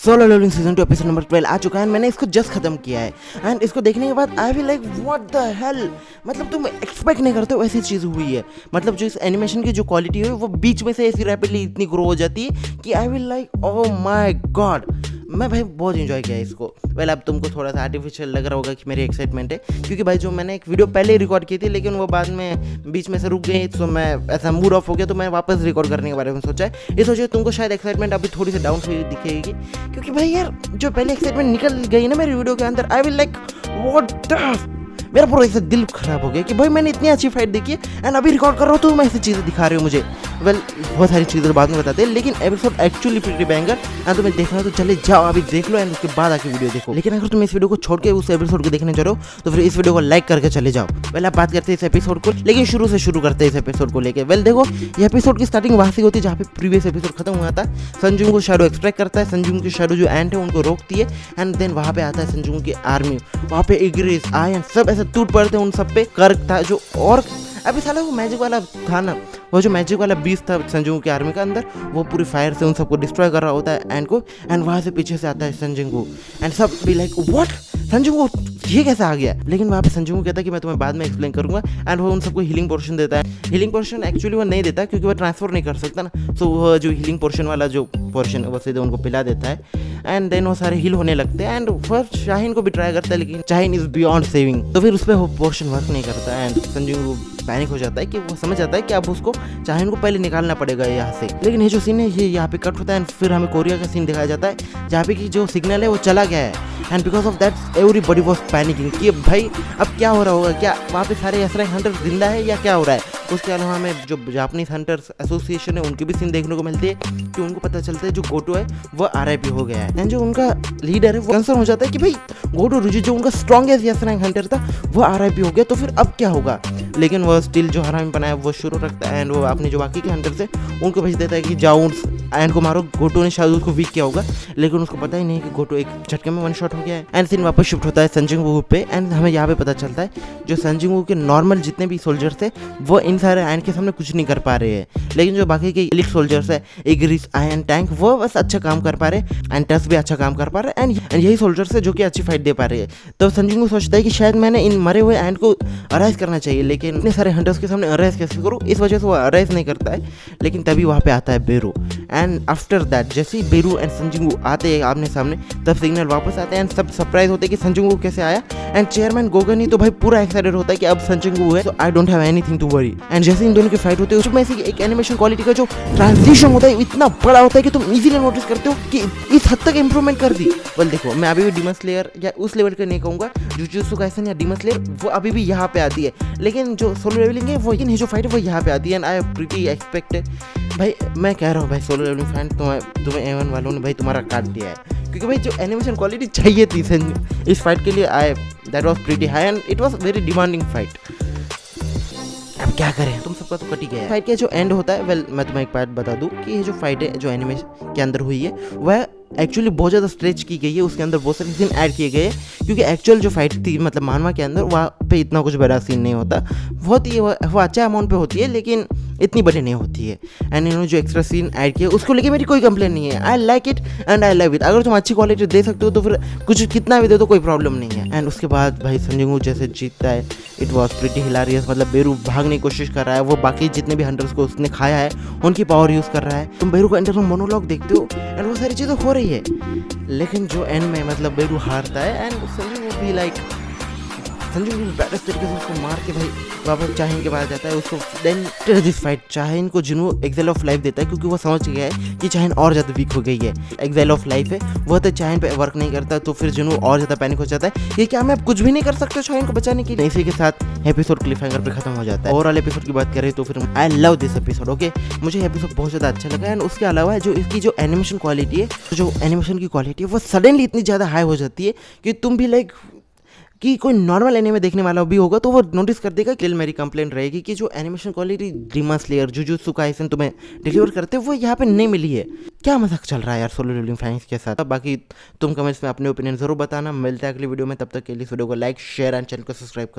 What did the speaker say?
Solo leveling season 2 episode number 12 आ चुका है। मैंने इसको जस्ट खत्म किया है एंड इसको देखने के बाद I will like what the hell. मतलब तुम एक्सपेक्ट नहीं करते हो ऐसी चीज़ हुई है। मतलब जो इस एनिमेशन की जो क्वालिटी है वो बीच में से ऐसी रैपिडली इतनी ग्रो हो जाती है कि I will like oh my God. मैं भाई बहुत इंजॉय किया इसको। वेल अब तुमको थोड़ा सा आर्टिफिशियल लग रहा होगा कि मेरी एक्साइटमेंट है, क्योंकि भाई जो मैंने एक वीडियो पहले ही रिकॉर्ड की थी लेकिन वो बाद में बीच में से रुक गई, तो मैं ऐसा मूड ऑफ हो गया, तो मैं वापस रिकॉर्ड करने के बारे में सोचा है। इस वजह से तुमको शायद एक्साइटमेंट अभी थोड़ी सी डाउन हुई दिखेगी, क्योंकि भाई यार जो पहले एक्साइटमेंट निकल गई ना मेरी वीडियो के अंदर, I will like what the, मेरा पूरा ऐसा दिल खराब हो गया कि भाई मैंने इतनी अच्छी फाइट देखी है एंड अभी रिकॉर्ड कर रहा हूँ तो मैं ऐसी चीज़ें दिखा रहे हो मुझे। वेल बहुत सारी चीज़ें बाद में बताते हैं, लेकिन episode actually pretty banger and तुम्हें देखना है तो चले जाओ अभी देख लो एंड उसके बाद आके वीडियो देखो। लेकिन अगर तुम इस वीडियो को छोड़ के उस एपिसोड को देखने जा रहे हो तो फिर इस वीडियो को लाइक करके चले जाओ। वेल आप बात करते हैं इस एपिसोड को, लेकिन शुरू से शुरू करते हैं इस एपिसोड को लेकर। वेल देखो ये एपिसोड की स्टार्टिंग वहाँ से होती है जहाँ पे प्रीवियस एपिसोड खत्म हुआ था। संजुंग को शैडो एक्सट्रैक्ट करता है, संजुंग की शैडो जो एंट है उनको रोकती है एंड देन वहाँ पे आता है संजुंग की आर्मी। वहाँ पे इग्रिस आयन सब ऐसे टूट पड़ते हैं उन सब पे। कर्क था जो, और अभी साला वो मैजिक वाला था ना, वो जो मैजिक वाला बीस्ट था संजुंग की आर्मी के अंदर, वो पूरी फायर से उन सबको डिस्ट्रॉय कर रहा होता है एंड को। एंड वहाँ से पीछे से आता है संजुंग एंड सब भी लाइक व्हाट, संजुंग ये कैसे आ गया। लेकिन वहाँ पे संजुंग कहता है कि मैं तुम्हें बाद में एक्सप्लेन करूंगा एंड वो उन सबको हीलिंग पोर्शन देता है। हीलिंग पोर्शन एक्चुअली वो नहीं देता क्योंकि वो ट्रांसफर नहीं कर सकता ना, सो वो जो हीलिंग पोर्शन वाला जो पोर्शन है वो सीधे उनको पिला देता है एंड देन वो सारे हील होने लगते हैं। एंड फर्स्ट शाहीन को भी ट्राई करता है लेकिन शाहीन इज बियॉन्ड सेविंग, तो फिर उस पर वो पोर्शन वर्क नहीं करता एंड संजुंग पैनिक हो जाता है कि वो समझ आता है कि अब उसको शाहीन को पहले निकालना पड़ेगा यहाँ से। लेकिन ये जो सीन है ये यहाँ पे कट होता है एंड फिर हमें कोरिया का सीन दिखाया जाता है जहाँ पे कि जो सिग्नल है वो चला गया है and because of that everybody was panicking कि भाई अब क्या हो रहा होगा, क्या वहाँ पे सारे एसराई हंटर्स जिंदा है या क्या हो रहा है। उसके अलावा हमें जो जापानीज हंटर्स एसोसिएशन है उनकी भी सीन देखने को मिलती है कि उनको पता चलता है जो गोटो है वो आरआईपी हो गया है एंड जो उनका लीडर है वो कंसर्न हो जाता है कि भाई गोटो रुजी जो उनका स्ट्रॉन्गेस्ट एसराई हंटर था वो आरआईपी हो गया, तो फिर अब क्या होगा। लेकिन वो स्टिल जो हरामी बनाया वो शुरू रखता है एंड वो अपने जो बाकी के हंटर्स है उनको भेज देता है कि जाओ एंड को मारो। गोटो ने शायद उसको वीक किया होगा लेकिन उसको पता ही नहीं कि गोटो एक झटके में वन शॉट हो गया है। एंड सीन वापस शिफ्ट होता है संजुंग पे एंड हमें यहाँ पे पता चलता है जो संजुंग के नॉर्मल जितने भी सोल्जर्स थे वो इन सारे आयन के सामने कुछ नहीं कर पा रहे हैं, लेकिन जो बाकी के एलिट सोल्जर्स है इग्रिस आयन टैंक वो बस अच्छा काम कर पा रहे हैं एंड टस भी अच्छा काम कर पा रहे हैं एंड यही सोल्जर्स है जो कि अच्छी फाइट दे पा रहे हैं। तो संजुंग सोचता है कि शायद मैंने इन मरे हुए आयन को अराइज करना चाहिए, लेकिन इतने सारे हंटर्स के सामने अराइज कैसे करूँ, इस वजह से वो अराइज नहीं करता है। लेकिन तभी वहाँ पे आता है बेरू एंड आफ्टर दैट जैसे ही बेरू एंड संजुंग आते हैं आमने सामने तब सिग्नल वापस आते हैं एंड सब सरप्राइज होते हैं कि संजुंग कैसे आया एंड चेयरमैन गोगन ही तो भाई पूरा एक्साइटेड होता है कि अब संजुंग है तो I don't have anything to worry. And जैसे इन दोनों की फाइट होती है उसमें से एक एनिमेशन क्वालिटी का जो ट्रांजिशन होता है इतना बड़ा होता है कि तुम इजीली नोटिस करते हो कि इस हद तक इंप्रूवमेंट कर दी। वेल देखो मैं अभी भी डीमन स्लेयर या उस लेवल का नहीं कहूँगा, जुजुत्सु काइसन या डीमन स्लेयर वो अभी भी यहाँ पे आती है, लेकिन जो सोलो लेवलिंग है वो जो फाइट है वो यहाँ पे आती है एंड आई प्रीटी एक्सपेक्ट भाई। मैं कह रहा हूँ भाई सोलो लेवलिंग फैन तुम्हें एवन वालों ने भाई तुम्हारा काट दिया है, क्योंकि भाई जो एनिमेशन क्वालिटी चाहिए थी इस फाइट के लिए I that was pretty high and it was very demanding fight. अब क्या करें, तुम सबका तो कट ही गया है। फाइट का जो एंड होता है, वेल मैं तुम्हें एक बात बता दूं कि ये जो फाइट है जो एनिमेशन के अंदर हुई है वह एक्चुअली बहुत ज़्यादा स्ट्रेच की गई है, उसके अंदर बहुत सारे सीन ऐड किए गए हैं क्योंकि एक्चुअल जो फाइट थी मतलब मानवा के अंदर वहाँ पे इतना कुछ बड़ा सीन नहीं होता, बहुत ही वो अच्छा अमाउंट पे होती है लेकिन इतनी बड़ी नहीं होती है। एंड इन्होंने जो एक्स्ट्रा सीन ऐड किया उसको लेके मेरी कोई कंप्लेन नहीं है, I like it and I love it. अगर तुम अच्छी क्वालिटी दे सकते हो तो फिर कुछ कितना भी दे तो कोई प्रॉब्लम नहीं है। एंड उसके बाद भाई संजुंग जैसे जीतता है इट वॉज प्रीटी हिलारियस, मतलब बेरू भागने की कोशिश कर रहा है, वो बाकी जितने भी हंटर्स को उसने खाया है उनकी पावर यूज़ कर रहा है। तुम बेरू का इंटरनल मोनोलॉग देखते हो एंड वो सारी चीज़ें हो रही है, लेकिन जो एंड में मतलब बेरू हारता है एंड संजुंग भी लाइक संजुंग भी बेस्ट तरीके से उसको मार के भाई वापस चाहिन के पास जाता है उसको। देन दिस फाइट चाहिन को जिन्हों एक्सेल ऑफ लाइफ देता है क्योंकि वो समझ गया है कि चाहिन और ज़्यादा वीक हो गई है। एक्सेल ऑफ लाइफ है वो तो चाहिन पे वर्क नहीं करता, तो फिर जिन्हों और ज़्यादा पैनिक हो जाता है कि क्या मैं अब कुछ भी नहीं कर सकता चाहिन को बचाने के लिए। इसी के साथ एपिसोड क्लिफ हैंगर पे खत्म हो जाता है। ओवरऑल एपिसोड की बात करें तो फिर I love this episode. Okay मुझे एपिसोड बहुत ज़्यादा अच्छा लगा एंड उसके अलावा जो इसकी जो एनिमेशन क्वालिटी है, जो एनिमेशन की क्वालिटी है वो सडनली इतनी ज़्यादा हाई हो जाती है कि तुम भी लाइक कि कोई नॉर्मल एनिमे देखने वाला भी होगा तो वो नोटिस कर देगा। कि मेरी कंप्लेंट रहेगी कि जो animation quality demon slayer jujutsu Kaisen तुम्हें डिलीवर करते वो यहाँ पे नहीं मिली है। क्या मजाक चल रहा है यार सोलो लेवलिंग फैंस के साथ। बाकी तुम कमेंट्स में अपने ओपिनियन जरूर बताना। मिलते हैं अगली वीडियो में, तब तक के लिए वीडियो को लाइक शेयर एंड चैनल को सब्सक्राइब कर।